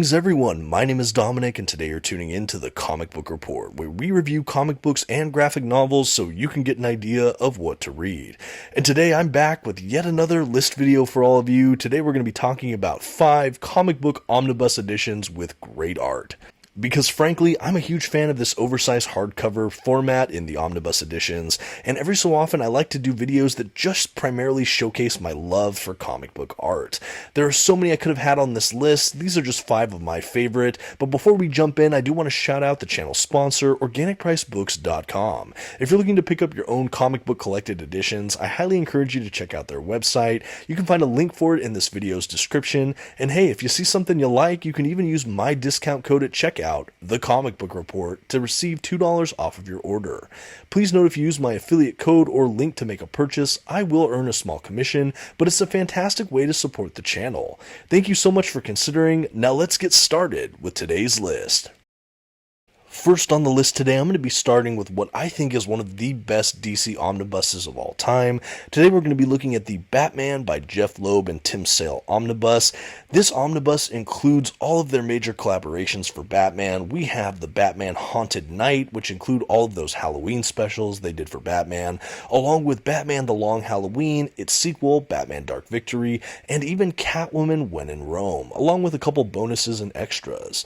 Greetings everyone, my name is Dominic and today you're tuning in to the Comic Book Report, where we review comic books and graphic novels so you can get an idea of what to read. And today I'm back with yet another list video for all of you. Today we're going to be talking about 5 comic book omnibus editions with great art. Because frankly, I'm a huge fan of this oversized hardcover format in the omnibus editions, and every so often I like to do videos that just primarily showcase my love for comic book art. There are so many I could have had on this list, these are just 5 of my favorite, but before we jump in, I do want to shout out the channel sponsor, OrganicPriceBooks.com. If you're looking to pick up your own comic book collected editions, I highly encourage you to check out their website. You can find a link for it in this video's description, and hey, if you see something you like, you can even use my discount code at checkout, The Comic Book Report, to receive $2 off of your order. Please note if you use my affiliate code or link to make a purchase, I will earn a small commission, but it's a fantastic way to support the channel. Thank you so much for considering. Now let's get started with today's list. First on the list today, I'm going to be starting with what I think is one of the best DC omnibuses of all time. Today we're going to be looking at the Batman by Jeph Loeb and Tim Sale omnibus. This omnibus includes all of their major collaborations for Batman. We have the Batman Haunted Night, which include all of those Halloween specials they did for Batman, along with Batman The Long Halloween, its sequel, Batman Dark Victory, and even Catwoman When in Rome, along with a couple bonuses and extras.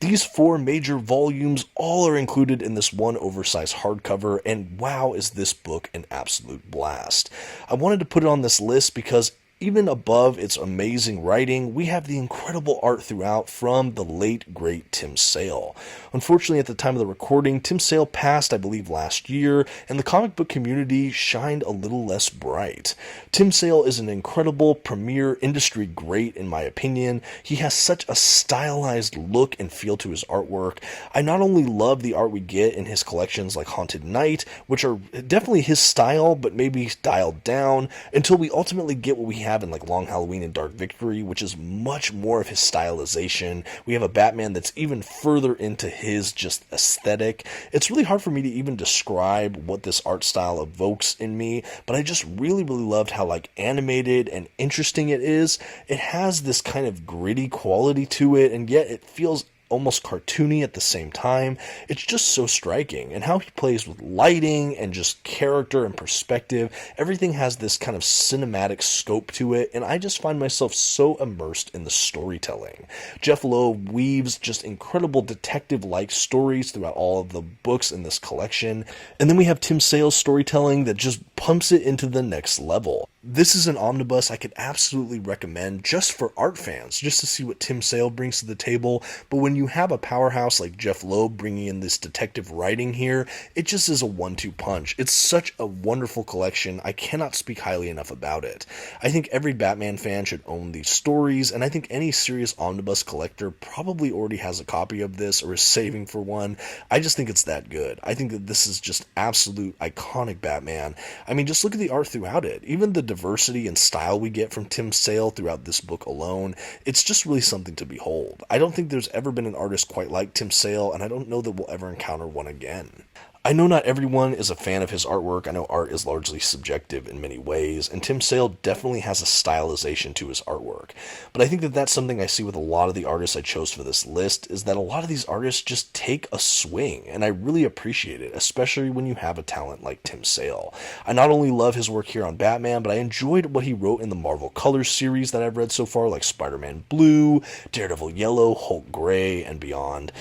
These 4 major volumes all are included in this one oversized hardcover, and wow, is this book an absolute blast. I wanted to put it on this list because even above its amazing writing, we have the incredible art throughout from the late, great Tim Sale. Unfortunately, at the time of the recording, Tim Sale passed, I believe, last year, and the comic book community shined a little less bright. Tim Sale is an incredible, premier industry great, in my opinion. He has such a stylized look and feel to his artwork. I not only love the art we get in his collections like Haunted Night, which are definitely his style, but maybe dialed down, until we ultimately get what we have in like Long Halloween and Dark Victory, which is much more of his stylization. We have a Batman that's even further into his just aesthetic. It's really hard for me to even describe what this art style evokes in me, but I just really loved how like animated and interesting it is. It has this kind of gritty quality to it, and yet it feels almost cartoony at the same time. It's just so striking, and how he plays with lighting and just character and perspective. Everything has this kind of cinematic scope to it, and I just find myself so immersed in the storytelling. Jeph Loeb weaves just incredible detective-like stories throughout all of the books in this collection, and then we have Tim Sale's storytelling that just pumps it into the next level. This is an omnibus I could absolutely recommend just for art fans, just to see what Tim Sale brings to the table, but when you have a powerhouse like Jeph Loeb bringing in this detective writing here, it just is a 1-2 punch. It's such a wonderful collection, I cannot speak highly enough about it. I think every Batman fan should own these stories, and I think any serious omnibus collector probably already has a copy of this or is saving for one. I just think it's that good. I think that this is just absolute iconic Batman. I mean, just look at the art throughout it. Even the diversity and style we get from Tim Sale throughout this book alone, it's just really something to behold. I don't think there's ever been an artist quite like Tim Sale, and I don't know that we'll ever encounter one again. I know not everyone is a fan of his artwork. I know art is largely subjective in many ways, and Tim Sale definitely has a stylization to his artwork. But I think that that's something I see with a lot of the artists I chose for this list, is that a lot of these artists just take a swing, and I really appreciate it, especially when you have a talent like Tim Sale. I not only love his work here on Batman, but I enjoyed what he wrote in the Marvel Colors series that I've read so far, like Spider-Man Blue, Daredevil Yellow, Hulk Gray, and beyond.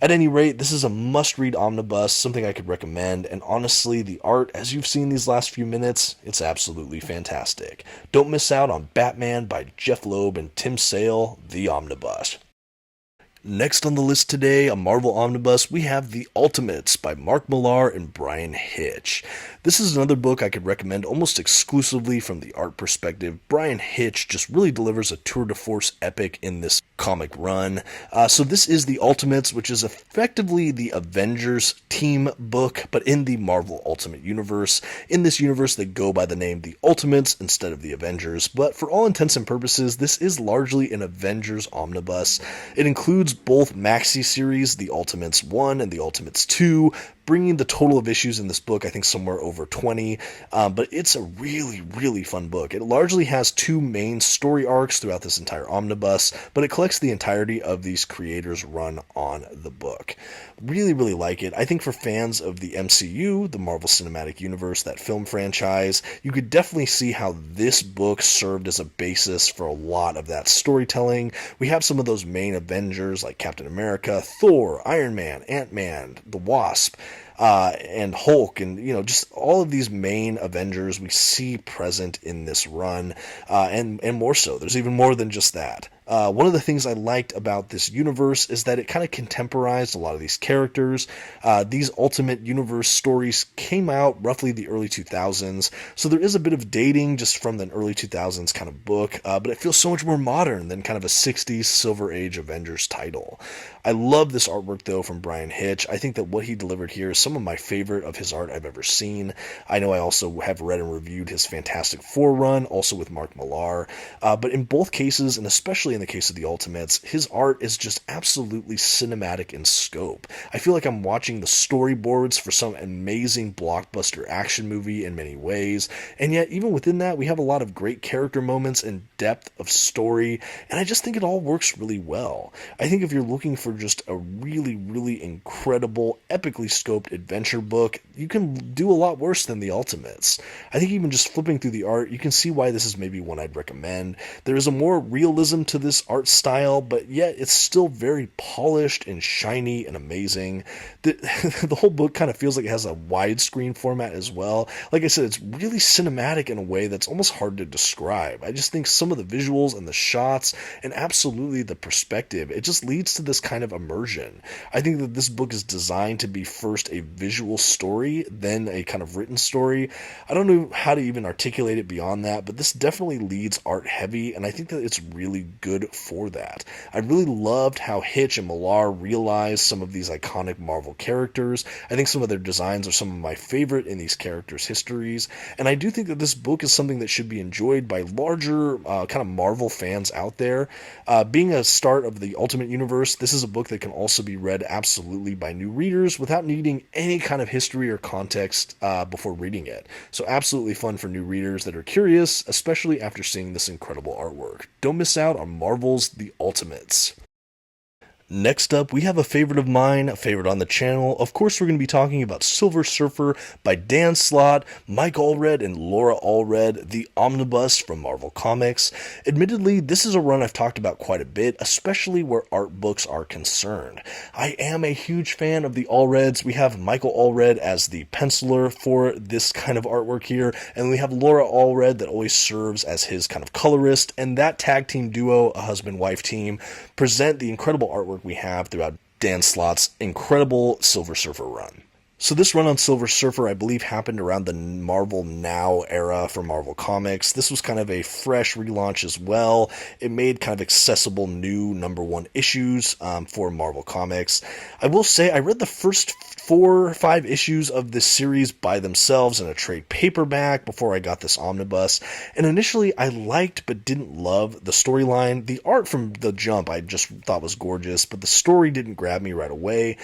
At any rate, this is a must-read omnibus, something I could recommend, and honestly, the art, as you've seen these last few minutes, it's absolutely fantastic. Don't miss out on Batman by Jeph Loeb and Tim Sale, the Omnibus. Next on the list today, a Marvel omnibus, we have The Ultimates by Mark Millar and Bryan Hitch. This is another book I could recommend almost exclusively from the art perspective. Bryan Hitch just really delivers a tour de force epic in this comic run. So this is The Ultimates, which is effectively the Avengers team book, but in the Marvel Ultimate Universe. In this universe, they go by the name The Ultimates instead of the Avengers, but for all intents and purposes, this is largely an Avengers omnibus. It includes both maxi series, The Ultimates 1 and The Ultimates 2, bringing the total of issues in this book, I think, somewhere over 20. But it's a really, really fun book. It largely has two main story arcs throughout this entire omnibus, but it collects the entirety of these creators' run on the book. Really, really like it. I think for fans of the MCU, the Marvel Cinematic Universe, that film franchise, you could definitely see how this book served as a basis for a lot of that storytelling. We have some of those main Avengers like Captain America, Thor, Iron Man, Ant-Man, the Wasp, and Hulk, and just all of these main Avengers we see present in this run, and more so. There's even more than just that. One of the things I liked about this universe is that it kind of contemporized a lot of these characters. These Ultimate Universe stories came out roughly the early 2000s, so there is a bit of dating just from the early 2000s kind of book, but it feels so much more modern than kind of a 60s Silver Age Avengers title. I love this artwork, though, from Bryan Hitch. I think that what he delivered here is some of my favorite of his art I've ever seen. I know I also have read and reviewed his Fantastic Four run, also with Mark Millar, but in both cases, and especially in the case of the Ultimates, his art is just absolutely cinematic in scope. I feel like I'm watching the storyboards for some amazing blockbuster action movie in many ways, and yet even within that, we have a lot of great character moments and depth of story, and I just think it all works really well. I think if you're looking for just a really, really incredible, epically scoped adventure book, you can do a lot worse than the Ultimates. I think even just flipping through the art, you can see why this is maybe one I'd recommend. There is a more realism to this art style, but yet it's still very polished and shiny and amazing. The whole book kind of feels like it has a widescreen format as well. Like I said, it's really cinematic in a way that's almost hard to describe. I just think some of the visuals and the shots and absolutely the perspective, it just leads to this kind of immersion. I think that this book is designed to be first a visual story, then a kind of written story. I don't know how to even articulate it beyond that, but this definitely leads art heavy, and I think that it's really good for that. I really loved how Hitch and Millar realized some of these iconic Marvel characters. I think some of their designs are some of my favorite in these characters' histories, and I do think that this book is something that should be enjoyed by larger kind of Marvel fans out there. Being a start of the Ultimate Universe, this is a book that can also be read absolutely by new readers without needing any kind of history or context before reading it. So absolutely fun for new readers that are curious, especially after seeing this incredible artwork. Don't miss out on Marvel's The Ultimates. Next up, we have a favorite of mine, a favorite on the channel. Of course, we're going to be talking about Silver Surfer by Dan Slott, Mike Allred, and Laura Allred, the Omnibus from Marvel Comics. Admittedly, this is a run I've talked about quite a bit, especially where art books are concerned. I am a huge fan of the Allreds. We have Michael Allred as the penciler for this kind of artwork here, and we have Laura Allred that always serves as his kind of colorist, and that tag team duo, a husband-wife team, present the incredible artwork we have throughout Dan Slott's incredible Silver Surfer run. So this run on Silver Surfer, I believe, happened around the Marvel Now era for Marvel Comics. This was kind of a fresh relaunch as well. It made kind of accessible new #1 issues for Marvel Comics. I will say I read the first 4 or 5 issues of this series by themselves in a trade paperback before I got this omnibus, and initially I liked but didn't love the storyline. The art from the jump I just thought was gorgeous, but the story didn't grab me right away.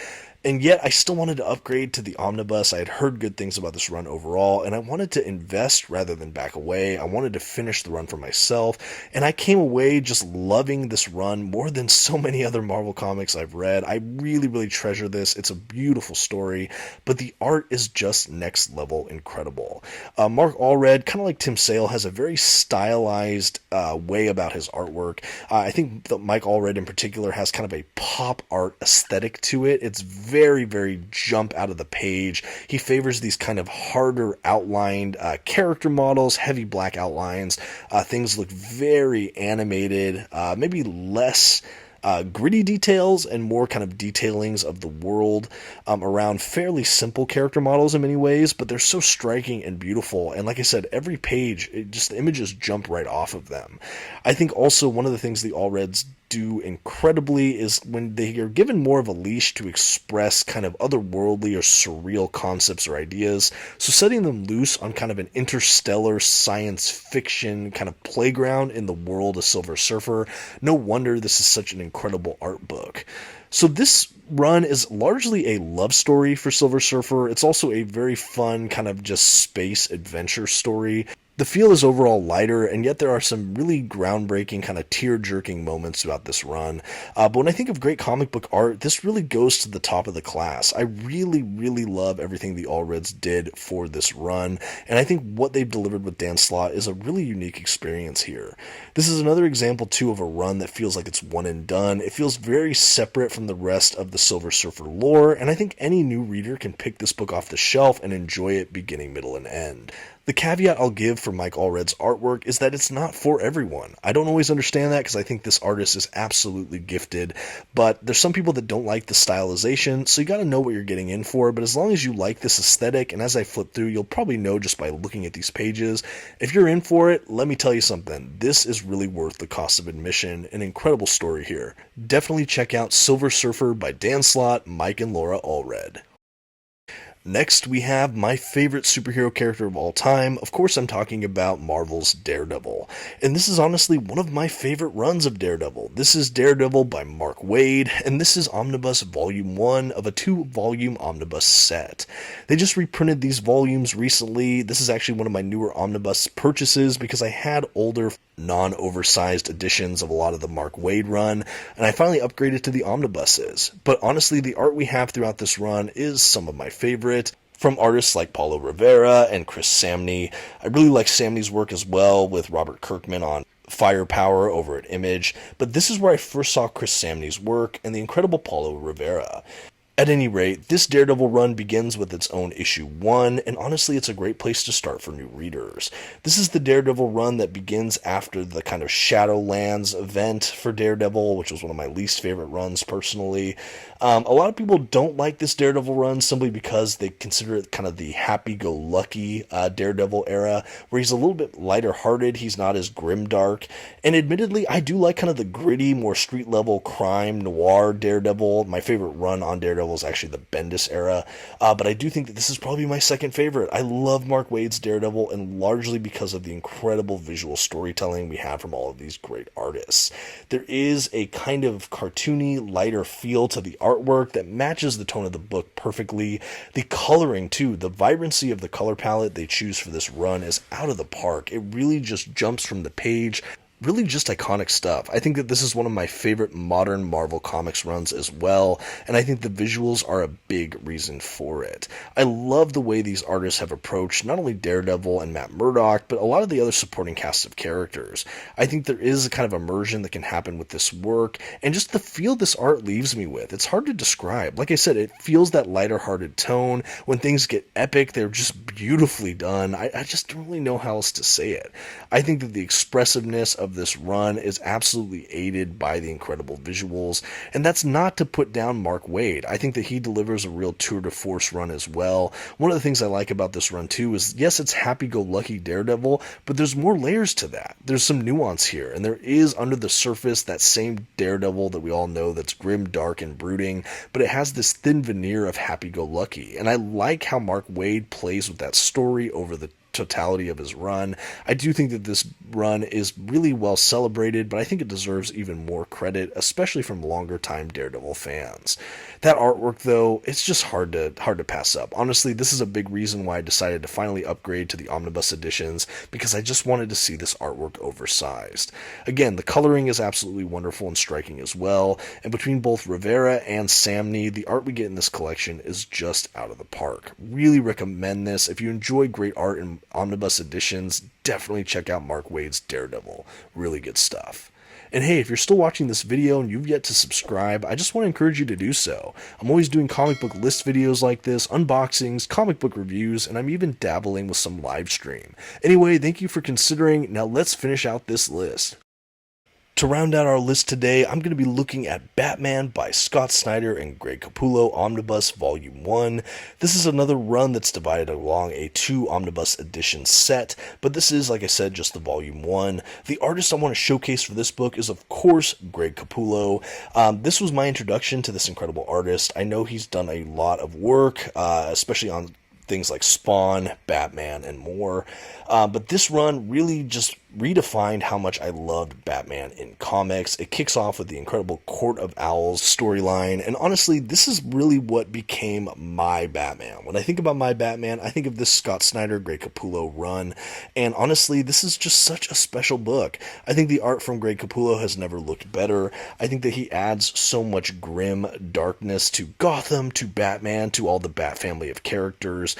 And yet, I still wanted to upgrade to the omnibus. I had heard good things about this run overall, and I wanted to invest rather than back away. I wanted to finish the run for myself, and I came away just loving this run more than so many other Marvel comics I've read. I really, really treasure this. It's a beautiful story, but the art is just next level incredible. Mark Allred, kind of like Tim Sale, has a very stylized way about his artwork. I think that Mike Allred in particular has kind of a pop art aesthetic to it. It's very, very jump out of the page. He favors these kind of harder outlined character models, heavy black outlines. Things look very animated, maybe less gritty details and more kind of detailings of the world around fairly simple character models in many ways, but they're so striking and beautiful. And like I said, every page, the images jump right off of them. I think also one of the things the Allreds do incredibly is when they are given more of a leash to express kind of otherworldly or surreal concepts or ideas. So setting them loose on kind of an interstellar science fiction kind of playground in the world of Silver Surfer. No wonder this is such an incredible art book. So this run is largely a love story for Silver Surfer. It's also a very fun kind of just space adventure story. The feel is overall lighter, and yet there are some really groundbreaking, kind of tear-jerking moments throughout this run. But when I think of great comic book art, this really goes to the top of the class. I really, really love everything the Allreds did for this run, and I think what they've delivered with Dan Slott is a really unique experience here. This is another example, too, of a run that feels like it's one and done. It feels very separate from the rest of the Silver Surfer lore, and I think any new reader can pick this book off the shelf and enjoy it beginning, middle, and end. The caveat I'll give for Mike Allred's artwork is that it's not for everyone. I don't always understand that because I think this artist is absolutely gifted, but there's some people that don't like the stylization, so you gotta know what you're getting in for, but as long as you like this aesthetic, and as I flip through, you'll probably know just by looking at these pages, if you're in for it, let me tell you something, this is really worth the cost of admission. An incredible story here. Definitely check out Silver Surfer by Dan Slott, Mike and Laura Allred. Next, we have my favorite superhero character of all time. Of course, I'm talking about Marvel's Daredevil. And this is honestly one of my favorite runs of Daredevil. This is Daredevil by Mark Waid, and this is Omnibus Volume 1 of a 2-volume Omnibus set. They just reprinted these volumes recently. This is actually one of my newer Omnibus purchases because I had older non-oversized editions of a lot of the Mark Waid run, and I finally upgraded to the omnibuses. But honestly, the art we have throughout this run is some of my favorite, from artists like Paulo Rivera and Chris Samnee. I really like Samnee's work as well, with Robert Kirkman on Firepower over at Image, but this is where I first saw Chris Samnee's work and the incredible Paulo Rivera. At any rate, this Daredevil run begins with its own issue 1, and honestly it's a great place to start for new readers. This is the Daredevil run that begins after the kind of Shadowlands event for Daredevil, which was one of my least favorite runs personally. A lot of people don't like this Daredevil run simply because they consider it kind of the happy-go-lucky Daredevil era, where he's a little bit lighter-hearted, he's not as grimdark, and admittedly, I do like kind of the gritty, more street-level crime noir Daredevil. My favorite run on Daredevil is actually the Bendis era, but I do think that this is probably my second favorite. I love Mark Waid's Daredevil, and largely because of the incredible visual storytelling we have from all of these great artists. There is a kind of cartoony, lighter feel to the artwork that matches the tone of the book perfectly. The coloring too, the vibrancy of the color palette they choose for this run is out of the park. It really just jumps from the page. Really just iconic stuff. I think that this is one of my favorite modern Marvel Comics runs as well, and I think the visuals are a big reason for it. I love the way these artists have approached not only Daredevil and Matt Murdock, but a lot of the other supporting cast of characters. I think there is a kind of immersion that can happen with this work, and just the feel this art leaves me with. It's hard to describe. Like I said, it feels that lighter-hearted tone. When things get epic, they're just beautifully done. I just don't really know how else to say it. I think that the expressiveness of this run is absolutely aided by the incredible visuals, and that's not to put down Mark Waid. I think that he delivers a real tour de force run as well. One of the things I like about this run too is, yes, it's happy-go-lucky Daredevil, but there's more layers to that. There's some nuance here, and there is under the surface that same Daredevil that we all know that's grim, dark, and brooding, but it has this thin veneer of happy-go-lucky, and I like how Mark Waid plays with that story over the totality of his run. I do think that this run is really well celebrated, but I think it deserves even more credit, especially from longer time Daredevil fans. That artwork though, it's just hard to pass up. Honestly, this is a big reason why I decided to finally upgrade to the omnibus editions, because I just wanted to see this artwork oversized. Again, the coloring is absolutely wonderful and striking as well, and between both Rivera and Samnee, the art we get in this collection is just out of the park. Really recommend this. If you enjoy great art in omnibus editions, definitely check out Mark Waid's Daredevil. Really good stuff. And hey, if you're still watching this video and you've yet to subscribe, I just want to encourage you to do so. I'm always doing comic book list videos like this, unboxings, comic book reviews, and I'm even dabbling with some live stream. Anyway, thank you for considering. Now let's finish out this list. To round out our list today, I'm going to be looking at Batman by Scott Snyder and Greg Capullo Omnibus Volume 1. This is another run that's divided along a 2 Omnibus edition set, but this is, like I said, just the Volume 1. The artist I want to showcase for this book is, of course, Greg Capullo. This was my introduction to this incredible artist. I know he's done a lot of work, especially on things like Spawn, Batman, and more. But this run really just redefined how much I loved Batman in comics. It kicks off with the incredible Court of Owls storyline, and honestly, this is really what became my Batman. When I think about my Batman, I think of this Scott Snyder, Greg Capullo run, and honestly, this is just such a special book. I think the art from Greg Capullo has never looked better. I think that he adds so much grim darkness to Gotham, to Batman, to all the Bat family of characters,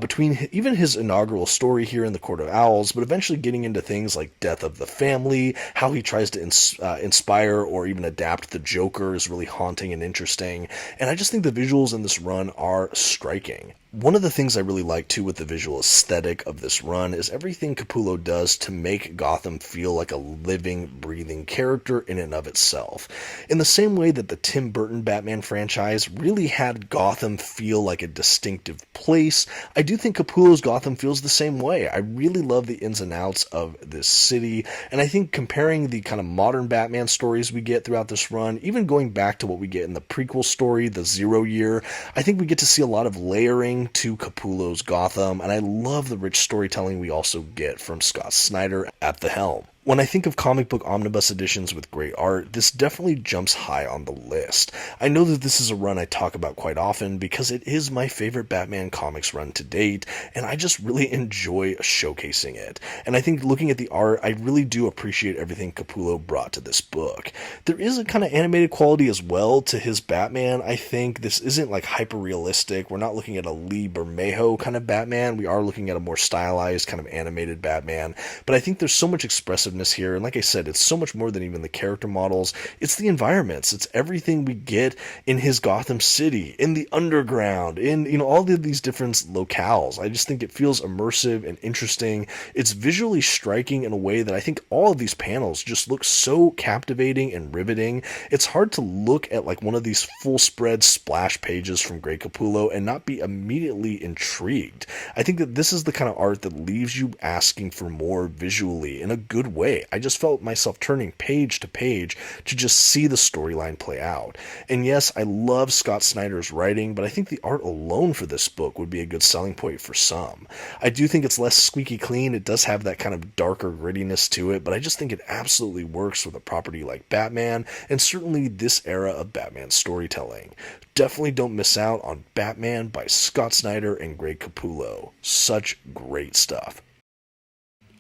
between even his inaugural story here in the Court of Owls, but eventually getting into things like Death of the Family, how he tries to inspire or even adapt the Joker is really haunting and interesting, and I just think the visuals in this run are striking. One of the things I really like too with the visual aesthetic of this run is everything Capullo does to make Gotham feel like a living, breathing character in and of itself. In the same way that the Tim Burton Batman franchise really had Gotham feel like a distinctive place, I do think Capullo's Gotham feels the same way. I really love the ins and outs of this city, and I think comparing the kind of modern Batman stories we get throughout this run, even going back to what we get in the prequel story, the Zero Year, I think we get to see a lot of layering to Capullo's Gotham, and I love the rich storytelling we also get from Scott Snyder at the helm. When I think of comic book omnibus editions with great art, this definitely jumps high on the list. I know that this is a run I talk about quite often because it is my favorite Batman comics run to date, and I just really enjoy showcasing it. And I think looking at the art, I really do appreciate everything Capullo brought to this book. There is a kind of animated quality as well to his Batman. I think this isn't like hyper-realistic. We're not looking at a Lee Bermejo kind of Batman. We are looking at a more stylized kind of animated Batman. But I think there's so much expressive here, and like I said, it's so much more than even the character models. It's the environments. It's everything we get in his Gotham City, in the underground, in all of these different locales. I just think it feels immersive and interesting. It's visually striking in a way that I think all of these panels just look so captivating and riveting. It's hard to look at like one of these full spread splash pages from Greg Capullo and not be immediately intrigued. I think that this is the kind of art that leaves you asking for more visually in a good way. I just felt myself turning page to page to just see the storyline play out. And yes, I love Scott Snyder's writing, but I think the art alone for this book would be a good selling point for some. I do think it's less squeaky clean. It does have that kind of darker grittiness to it, but I just think it absolutely works with a property like Batman, and certainly this era of Batman storytelling. Definitely don't miss out on Batman by Scott Snyder and Greg Capullo. Such great stuff.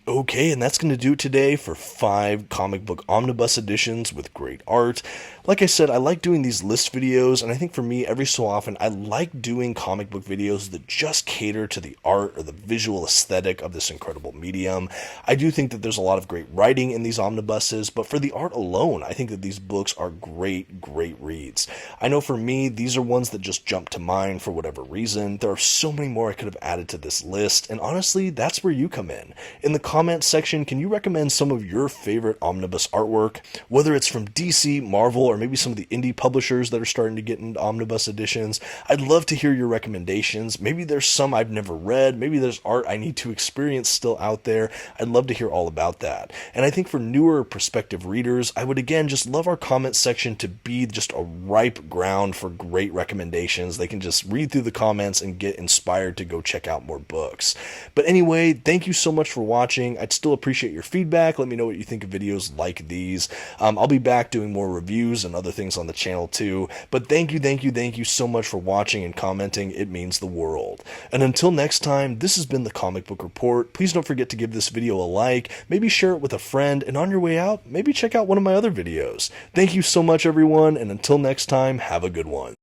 Okay, and that's going to do it today for 5 comic book omnibus editions with great art. Like I said, I like doing these list videos, and I think for me, every so often, I like doing comic book videos that just cater to the art or the visual aesthetic of this incredible medium. I do think that there's a lot of great writing in these omnibuses, but for the art alone, I think that these books are great, great reads. I know for me, these are ones that just jump to mind for whatever reason. There are so many more I could have added to this list, and honestly, that's where you come in. In the comment section, can you recommend some of your favorite omnibus artwork? Whether it's from DC, Marvel, or maybe some of the indie publishers that are starting to get into omnibus editions. I'd love to hear your recommendations. Maybe there's some I've never read. Maybe there's art I need to experience still out there. I'd love to hear all about that. And I think for newer prospective readers, I would again just love our comment section to be just a ripe ground for great recommendations. They can just read through the comments and get inspired to go check out more books. But anyway, thank you so much for watching. I'd still appreciate your feedback. Let me know what you think of videos like these. I'll be back doing more reviews and other things on the channel too. But thank you so much for watching and commenting. It means the world. And until next time, this has been the Comic Book Report. Please don't forget to give this video a like, maybe share it with a friend, and on your way out, maybe check out one of my other videos. Thank you so much, everyone, and until next time, have a good one.